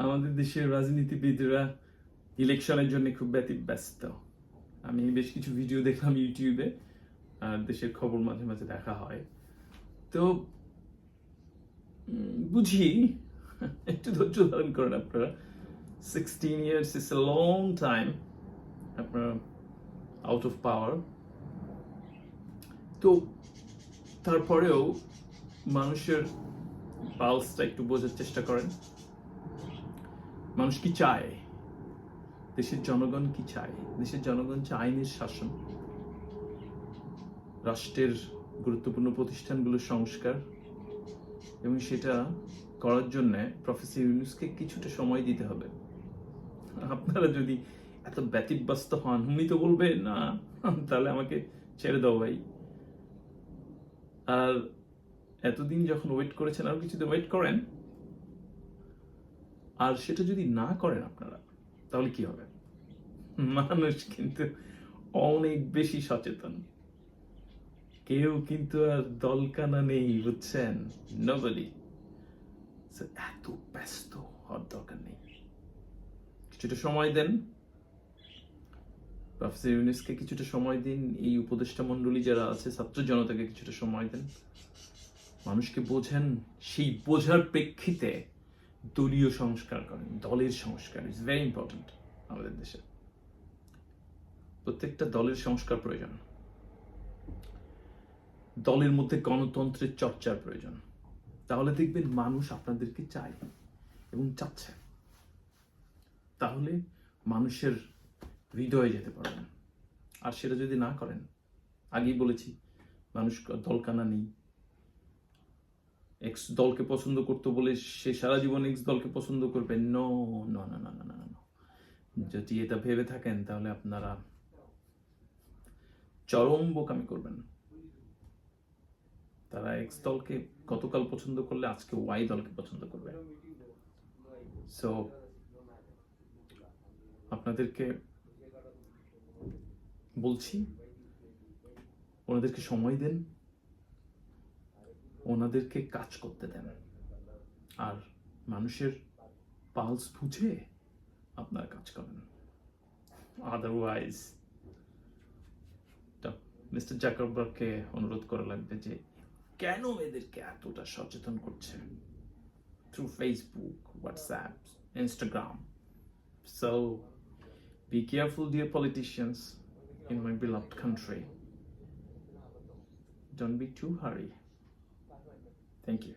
আমাদের দেশের রাজনীতিবিদরা ইলেকশনের জন্য খুব ব্যস্ত। আমি বেশ কিছু ভিডিও দেখলাম ইউটিউবে, আর দেশের খবর মাঝে মাঝে দেখা হয়। তো বুঝি, একটু ধৈর্য ধারণ করেন আপনারা। 16 years is a long time আপনারা আউট অফ পাওয়ার। তো তারপরেও মানুষের পালসটা একটু বোঝার চেষ্টা করেন। মানুষ কি চায়? দেশের জনগণ কি চায়? দেশের জনগণ চায় আইনের শাসন, রাষ্ট্রের গুরুত্বপূর্ণ প্রতিষ্ঠানগুলোর সংস্কার, এবং সেটা করার জন্য প্রফেসর ইউনূসকে কিছুটা সময় দিতে হবে। আপনারা যদি এত ব্যতিব্যস্ত হন, উনি তো বলবে না, তাহলে আমাকে ছেড়ে দাও ভাই। আর এতদিন যখন ওয়েট করেছেন, আরো কিছুদিন ওয়েট করেন। আর সেটা যদি না করেন আপনারা, তাহলে কি হবে? মানুষ কিন্তু অনেক বেশি সচেতন। কেউ কিন্তু আর দলকানা নেই, বুঝছেন? নোবডি। এত ব্যস্ত হওয়ার দরকার নেই। কিছুটা সময় দেন প্রফেসর ইউনূসকে, কিছুটা সময় দিন এই উপদেষ্টা মণ্ডলী যারা আছে, ছাত্র জনতাকে কিছুটা সময় দেন। মানুষকে বোঝেন, সেই বোঝার প্রেক্ষিতে দলীয় সংস্কার করেন। দলের সংস্কার ইজ ভেরি ইম্পর্টেন্ট। আমাদের দেশে প্রত্যেকটা দলের সংস্কার প্রয়োজন। দলের মধ্যে গণতন্ত্রের চর্চার প্রয়োজন। তাহলে দেখবেন মানুষ আপনাদেরকে চায় এবং চাচ্ছে। তাহলে মানুষের হৃদয়ে যেতে পারবেন। আর সেটা যদি না করেন, আগেই বলেছি, মানুষ দলকানা নেই। এক্স দলকে পছন্দ করতো বলে সে সারা জীবন এক্স দলকে পছন্দ করবে? নো নো না না না না না। যদি এটা ভেবে থাকেন, তাহলে আপনারা চরম বোকামি করবেন। তারা এক্স দলকে গতকাল পছন্দ করলে আজকে ওয়াই দলকে পছন্দ করবে। সো আপনাদেরকে বলছি, ওনাদেরকে সময় দেন, ওনাদেরকে কাজ করতে দেন, আর মানুষের পালস বুঝে আপনারা কাজ করেন। আদারওয়াইজ মিস্টার জাকারবার্গকে অনুরোধ করা লাগবে যে কেন এদেরকে এতটা সচেতন করছে through Facebook, WhatsApp, Instagram. So be careful, dear politicians in my beloved country. Don't be too hurry. Thank you.